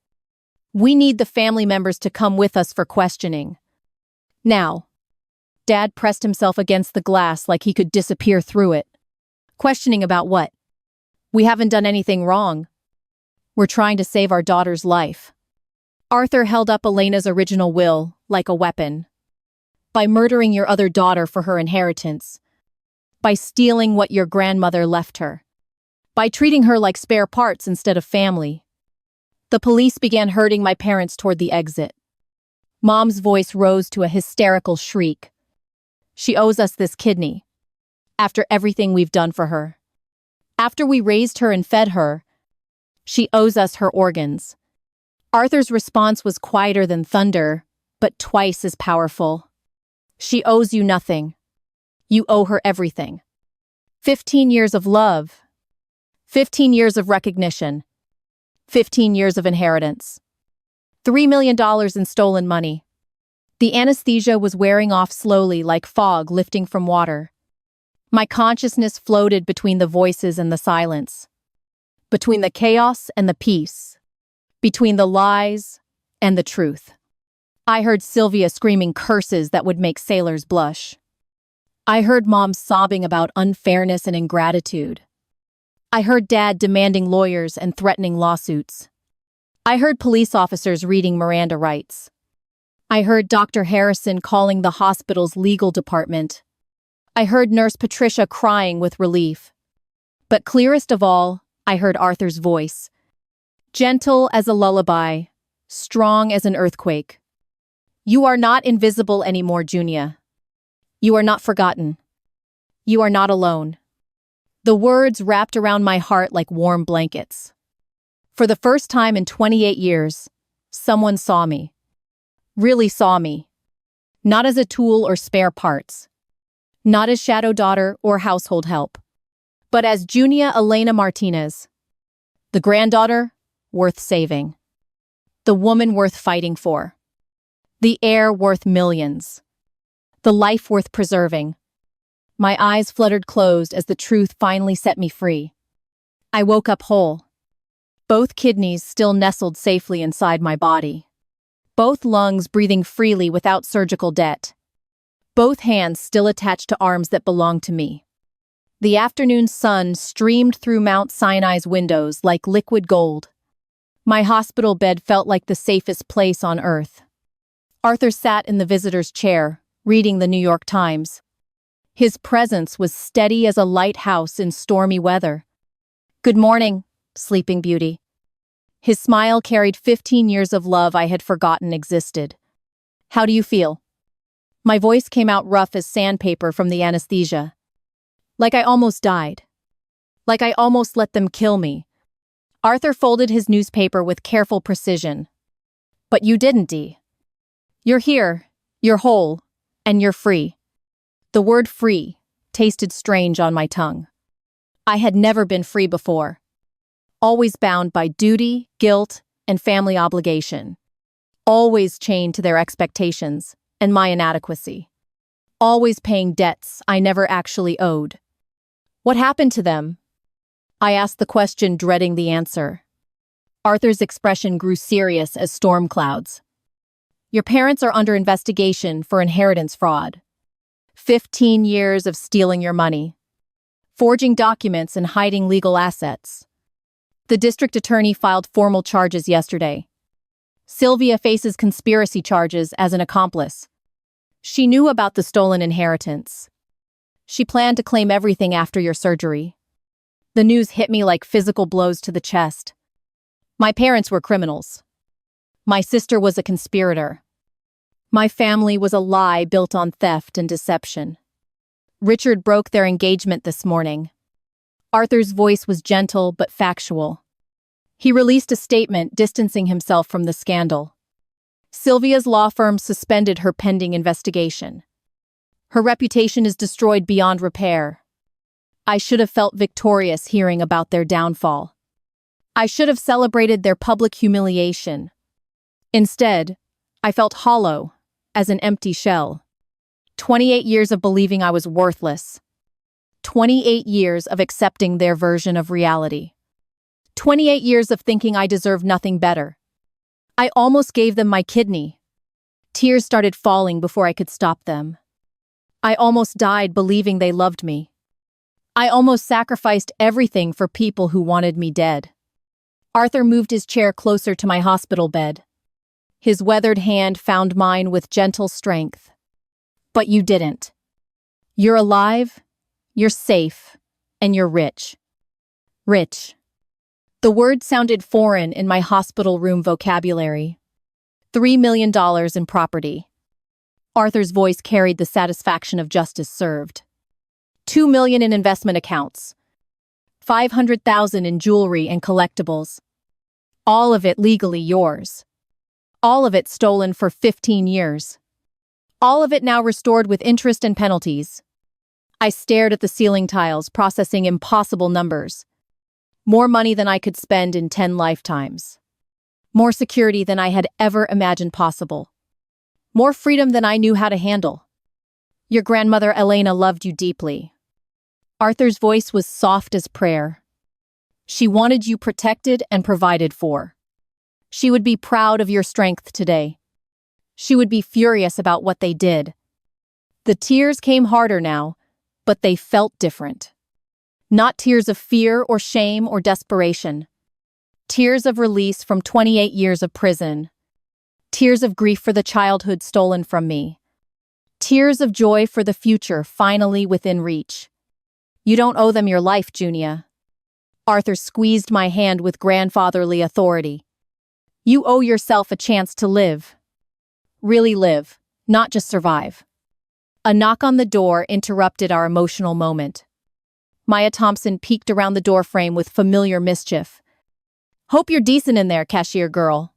We need the family members to come with us for questioning. Now. Dad pressed himself against the glass like he could disappear through it. Questioning about what? We haven't done anything wrong. We're trying to save our daughter's life. Arthur held up Elena's original will, like a weapon. By murdering your other daughter for her inheritance. By stealing what your grandmother left her. By treating her like spare parts instead of family. The police began herding my parents toward the exit. Mom's voice rose to a hysterical shriek. She owes us this kidney. After everything we've done for her. After we raised her and fed her, she owes us her organs. Arthur's response was quieter than thunder, but twice as powerful. She owes you nothing. You owe her everything. 15 years of love. 15 years of recognition. 15 years of inheritance. $3 million in stolen money. The anesthesia was wearing off slowly like fog lifting from water. My consciousness floated between the voices and the silence. Between the chaos and the peace. Between the lies and the truth. I heard Sylvia screaming curses that would make sailors blush. I heard Mom sobbing about unfairness and ingratitude. I heard Dad demanding lawyers and threatening lawsuits. I heard police officers reading Miranda rights. I heard Dr. Harrison calling the hospital's legal department. I heard Nurse Patricia crying with relief. But clearest of all, I heard Arthur's voice. Gentle as a lullaby, strong as an earthquake. You are not invisible anymore, Junia. You are not forgotten. You are not alone. The words wrapped around my heart like warm blankets. For the first time in 28 years, someone saw me. Really saw me. Not as a tool or spare parts. Not as shadow daughter or household help. But as Junia Elena Martinez. The granddaughter worth saving. The woman worth fighting for. The heir worth millions. The life worth preserving. My eyes fluttered closed as the truth finally set me free. I woke up whole. Both kidneys still nestled safely inside my body. Both lungs breathing freely without surgical debt. Both hands still attached to arms that belonged to me. The afternoon sun streamed through Mount Sinai's windows like liquid gold. My hospital bed felt like the safest place on earth. Arthur sat in the visitor's chair, reading the New York Times. His presence was steady as a lighthouse in stormy weather. Good morning, Sleeping Beauty. His smile carried 15 years of love I had forgotten existed. How do you feel? My voice came out rough as sandpaper from the anesthesia. Like I almost died. Like I almost let them kill me. Arthur folded his newspaper with careful precision. But you didn't, Dee. You're here, you're whole, and you're free. The word free tasted strange on my tongue. I had never been free before. Always bound by duty, guilt, and family obligation. Always chained to their expectations and my inadequacy. Always paying debts I never actually owed. What happened to them? I asked the question, dreading the answer. Arthur's expression grew serious as storm clouds. Your parents are under investigation for inheritance fraud. 15 years of stealing your money. Forging documents and hiding legal assets. The district attorney filed formal charges yesterday. Sylvia faces conspiracy charges as an accomplice. She knew about the stolen inheritance. She planned to claim everything after your surgery. The news hit me like physical blows to the chest. My parents were criminals. My sister was a conspirator. My family was a lie built on theft and deception. Richard broke their engagement this morning. Arthur's voice was gentle but factual. He released a statement distancing himself from the scandal. Sylvia's law firm suspended her pending investigation. Her reputation is destroyed beyond repair. I should have felt victorious hearing about their downfall. I should have celebrated their public humiliation. Instead, I felt hollow, as an empty shell. 28 years of believing I was worthless. 28 years of accepting their version of reality. 28 years of thinking I deserved nothing better. I almost gave them my kidney. Tears started falling before I could stop them. I almost died believing they loved me. I almost sacrificed everything for people who wanted me dead. Arthur moved his chair closer to my hospital bed. His weathered hand found mine with gentle strength. But you didn't. You're alive, you're safe, and you're rich. Rich. The word sounded foreign in my hospital room vocabulary. $3 million in property. Arthur's voice carried the satisfaction of justice served. $2 million in investment accounts. $500,000 in jewelry and collectibles. All of it legally yours. All of it stolen for 15 years. All of it now restored with interest and penalties. I stared at the ceiling tiles, processing impossible numbers. More money than I could spend in 10 lifetimes. More security than I had ever imagined possible. More freedom than I knew how to handle. Your grandmother Elena loved you deeply. Arthur's voice was soft as prayer. She wanted you protected and provided for. She would be proud of your strength today. She would be furious about what they did. The tears came harder now, but they felt different. Not tears of fear or shame or desperation. Tears of release from 28 years of prison. Tears of grief for the childhood stolen from me. Tears of joy for the future finally within reach. You don't owe them your life, Junia. Arthur squeezed my hand with grandfatherly authority. You owe yourself a chance to live. Really live, not just survive. A knock on the door interrupted our emotional moment. Maya Thompson peeked around the doorframe with familiar mischief. Hope you're decent in there, cashier girl.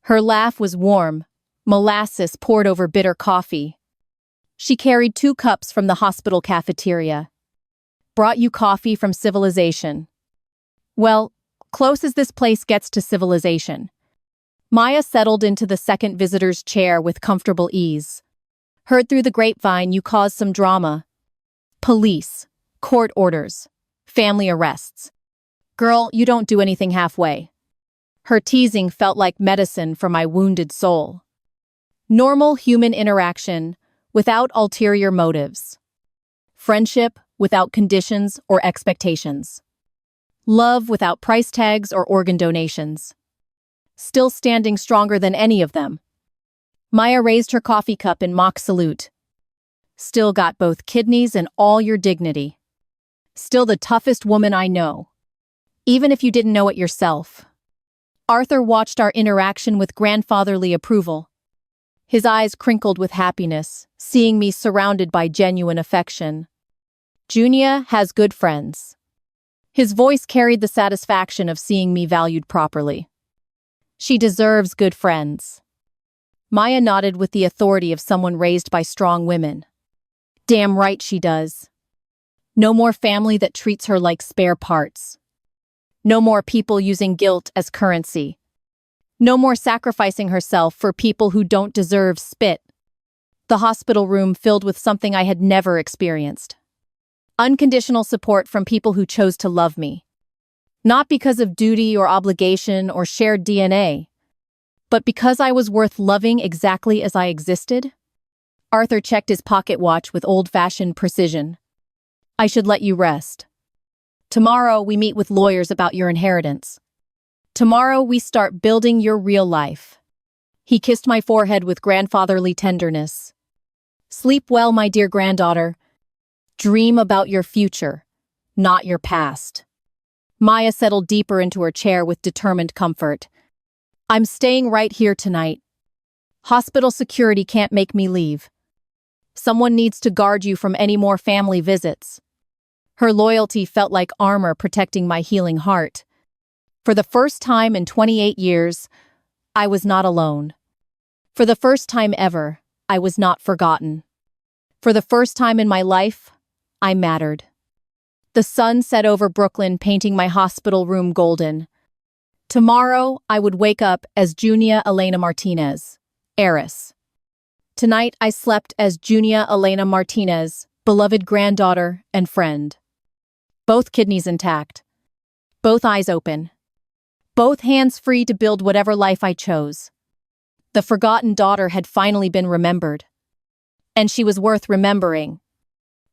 Her laugh was warm, molasses poured over bitter coffee. She carried 2 cups from the hospital cafeteria. Brought you coffee from civilization. Well, close as this place gets to civilization. Maya settled into the second visitor's chair with comfortable ease. Heard through the grapevine you caused some drama. Police. Court orders. Family arrests. Girl, you don't do anything halfway. Her teasing felt like medicine for my wounded soul. Normal human interaction, without ulterior motives. Friendship without conditions or expectations. Love without price tags or organ donations. Still standing stronger than any of them. Maya raised her coffee cup in mock salute. Still got both kidneys and all your dignity. Still the toughest woman I know. Even if you didn't know it yourself. Arthur watched our interaction with grandfatherly approval. His eyes crinkled with happiness, seeing me surrounded by genuine affection. Junia has good friends. His voice carried the satisfaction of seeing me valued properly. She deserves good friends. Maya nodded with the authority of someone raised by strong women. Damn right she does. No more family that treats her like spare parts. No more people using guilt as currency. No more sacrificing herself for people who don't deserve spit. The hospital room filled with something I had never experienced. Unconditional support from people who chose to love me. Not because of duty or obligation or shared DNA, but because I was worth loving exactly as I existed. Arthur checked his pocket watch with old-fashioned precision. I should let you rest. Tomorrow, we meet with lawyers about your inheritance. Tomorrow, we start building your real life. He kissed my forehead with grandfatherly tenderness. Sleep well, my dear granddaughter. Dream about your future, not your past. Maya settled deeper into her chair with determined comfort. I'm staying right here tonight. Hospital security can't make me leave. Someone needs to guard you from any more family visits. Her loyalty felt like armor protecting my healing heart. For the first time in 28 years, I was not alone. For the first time ever, I was not forgotten. For the first time in my life, I mattered. The sun set over Brooklyn, painting my hospital room golden. Tomorrow, I would wake up as Junia Elena Martinez, heiress. Tonight, I slept as Junia Elena Martinez, beloved granddaughter and friend. Both kidneys intact. Both eyes open. Both hands free to build whatever life I chose. The forgotten daughter had finally been remembered. And she was worth remembering.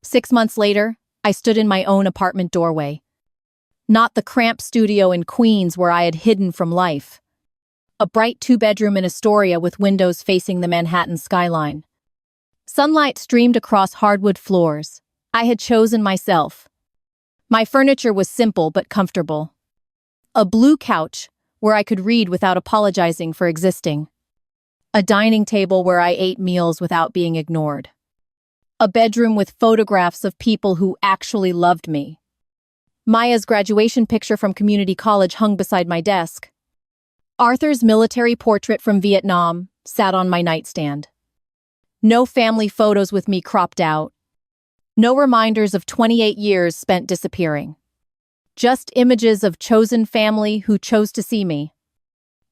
6 months later, I stood in my own apartment doorway. Not the cramped studio in Queens where I had hidden from life. A bright 2-bedroom in Astoria with windows facing the Manhattan skyline. Sunlight streamed across hardwood floors. I had chosen myself. My furniture was simple but comfortable. A blue couch where I could read without apologizing for existing. A dining table where I ate meals without being ignored. A bedroom with photographs of people who actually loved me. Maya's graduation picture from community college hung beside my desk. Arthur's military portrait from Vietnam sat on my nightstand. No family photos with me cropped out. No reminders of 28 years spent disappearing. Just images of chosen family who chose to see me.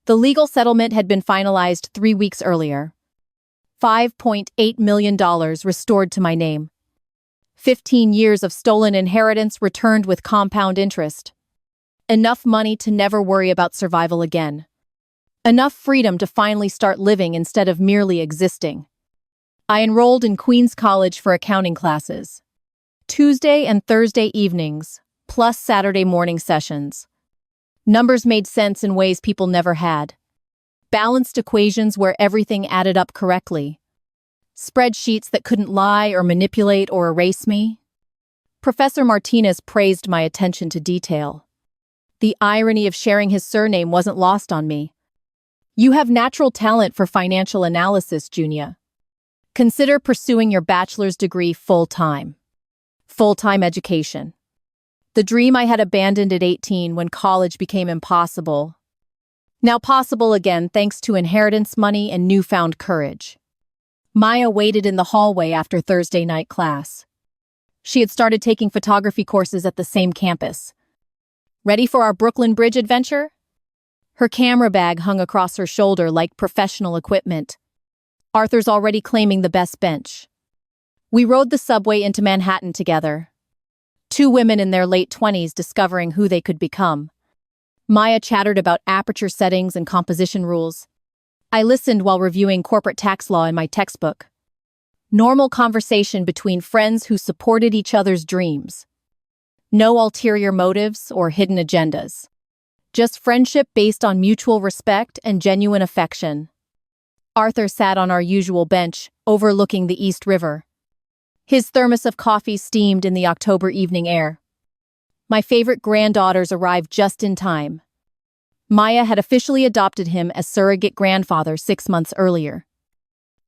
The legal settlement had been finalized 3 weeks earlier. $5.8 million restored to my name. 15 years of stolen inheritance returned with compound interest. Enough money to never worry about survival again. Enough freedom to finally start living instead of merely existing. I enrolled in Queens College for accounting classes. Tuesday and Thursday evenings, plus Saturday morning sessions. Numbers made sense in ways people never had. Balanced equations where everything added up correctly. Spreadsheets that couldn't lie or manipulate or erase me. Professor Martinez praised my attention to detail. The irony of sharing his surname wasn't lost on me. You have natural talent for financial analysis, Junia. Consider pursuing your bachelor's degree full-time. Full-time education. The dream I had abandoned at 18 when college became impossible. Now possible again thanks to inheritance money and newfound courage. Maya waited in the hallway after Thursday night class. She had started taking photography courses at the same campus. Ready for our Brooklyn Bridge adventure? Her camera bag hung across her shoulder like professional equipment. Arthur's already claiming the best bench. We rode the subway into Manhattan together. 2 women in their late 20s discovering who they could become. Maya chattered about aperture settings and composition rules. I listened while reviewing corporate tax law in my textbook. Normal conversation between friends who supported each other's dreams. No ulterior motives or hidden agendas. Just friendship based on mutual respect and genuine affection. Arthur sat on our usual bench, overlooking the East River. His thermos of coffee steamed in the October evening air. My favorite granddaughters arrived just in time. Maya had officially adopted him as surrogate grandfather 6 months earlier.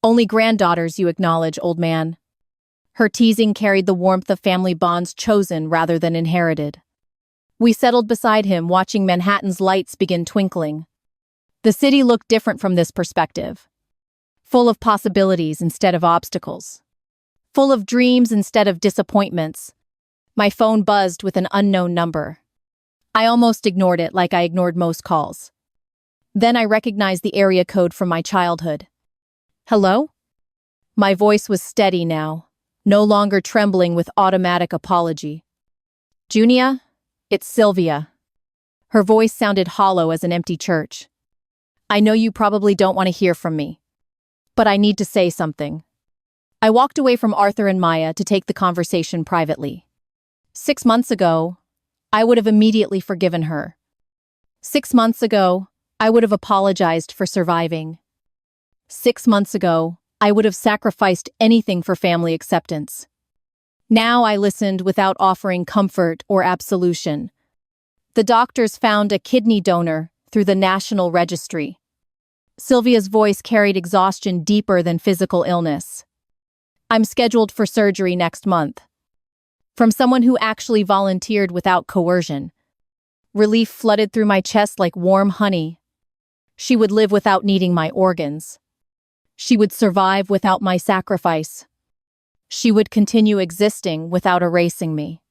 Only granddaughters, you acknowledge, old man. Her teasing carried the warmth of family bonds chosen rather than inherited. We settled beside him, watching Manhattan's lights begin twinkling. The city looked different from this perspective. Full of possibilities instead of obstacles. Full of dreams instead of disappointments. My phone buzzed with an unknown number. I almost ignored it like I ignored most calls. Then I recognized the area code from my childhood. Hello? My voice was steady now, no longer trembling with automatic apology. Junia? It's Sylvia. Her voice sounded hollow as an empty church. I know you probably don't want to hear from me, but I need to say something. I walked away from Arthur and Maya to take the conversation privately. 6 months ago, I would have immediately forgiven her. 6 months ago, I would have apologized for surviving. 6 months ago, I would have sacrificed anything for family acceptance. Now I listened without offering comfort or absolution. The doctors found a kidney donor through the National Registry. Sylvia's voice carried exhaustion deeper than physical illness. I'm scheduled for surgery next month. From someone who actually volunteered without coercion. Relief flooded through my chest like warm honey. She would live without needing my organs. She would survive without my sacrifice. She would continue existing without erasing me.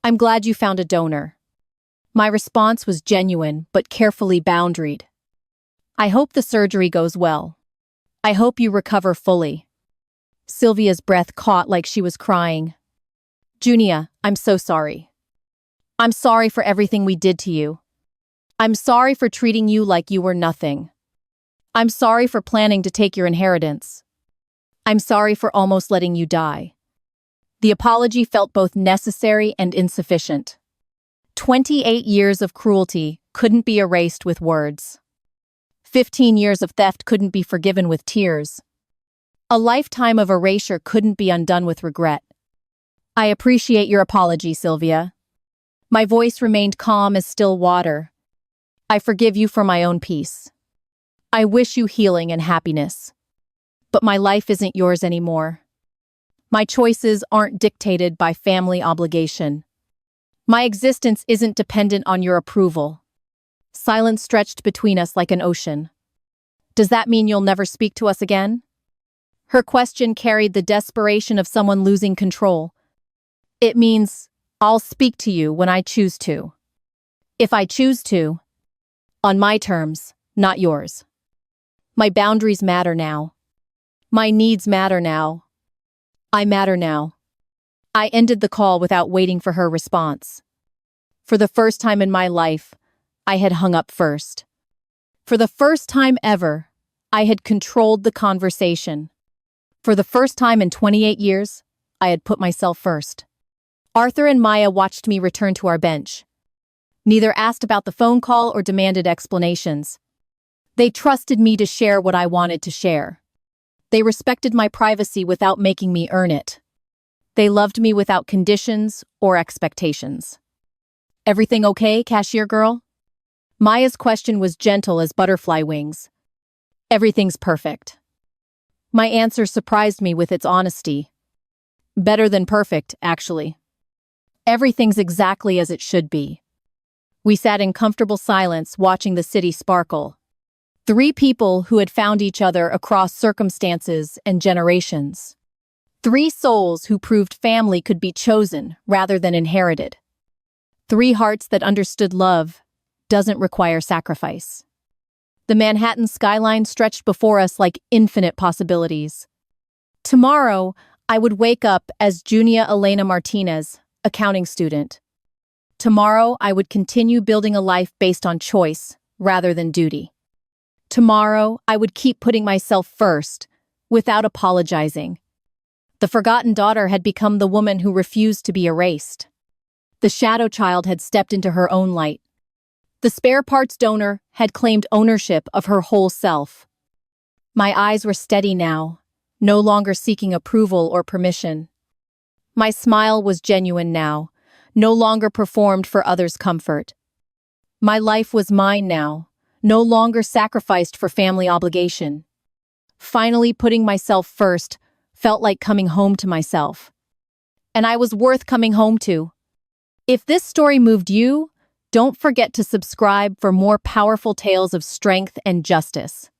I'm glad you found a donor. My response was genuine but carefully boundaried. I hope the surgery goes well. I hope you recover fully. Sylvia's breath caught like she was crying. Junia, I'm so sorry. I'm sorry for everything we did to you. I'm sorry for treating you like you were nothing. I'm sorry for planning to take your inheritance. I'm sorry for almost letting you die. The apology felt both necessary and insufficient. 28 years of cruelty couldn't be erased with words. 15 years of theft couldn't be forgiven with tears. A lifetime of erasure couldn't be undone with regret. I appreciate your apology, Sylvia. My voice remained calm as still water. I forgive you for my own peace. I wish you healing and happiness. But my life isn't yours anymore. My choices aren't dictated by family obligation. My existence isn't dependent on your approval. Silence stretched between us like an ocean. Does that mean you'll never speak to us again? Her question carried the desperation of someone losing control. It means I'll speak to you when I choose to. If I choose to. On my terms, not yours. My boundaries matter now. My needs matter now. I matter now. I ended the call without waiting for her response. For the first time in my life, I had hung up first. For the first time ever, I had controlled the conversation. For the first time in 28 years, I had put myself first. Arthur and Maya watched me return to our bench. Neither asked about the phone call or demanded explanations. They trusted me to share what I wanted to share. They respected my privacy without making me earn it. They loved me without conditions or expectations. Everything okay, cashier girl? Maya's question was gentle as butterfly wings. Everything's perfect. My answer surprised me with its honesty. Better than perfect, actually. Everything's exactly as it should be. We sat in comfortable silence watching the city sparkle. 3 people who had found each other across circumstances and generations. 3 souls who proved family could be chosen rather than inherited. 3 hearts that understood love doesn't require sacrifice. The Manhattan skyline stretched before us like infinite possibilities. Tomorrow, I would wake up as Junia Elena Martinez, accounting student. Tomorrow, I would continue building a life based on choice rather than duty. Tomorrow, I would keep putting myself first, without apologizing. The forgotten daughter had become the woman who refused to be erased. The shadow child had stepped into her own light. The spare parts donor had claimed ownership of her whole self. My eyes were steady now, no longer seeking approval or permission. My smile was genuine now, no longer performed for others' comfort. My life was mine now, no longer sacrificed for family obligation. Finally putting myself first felt like coming home to myself. And I was worth coming home to. If this story moved you, don't forget to subscribe for more powerful tales of strength and justice.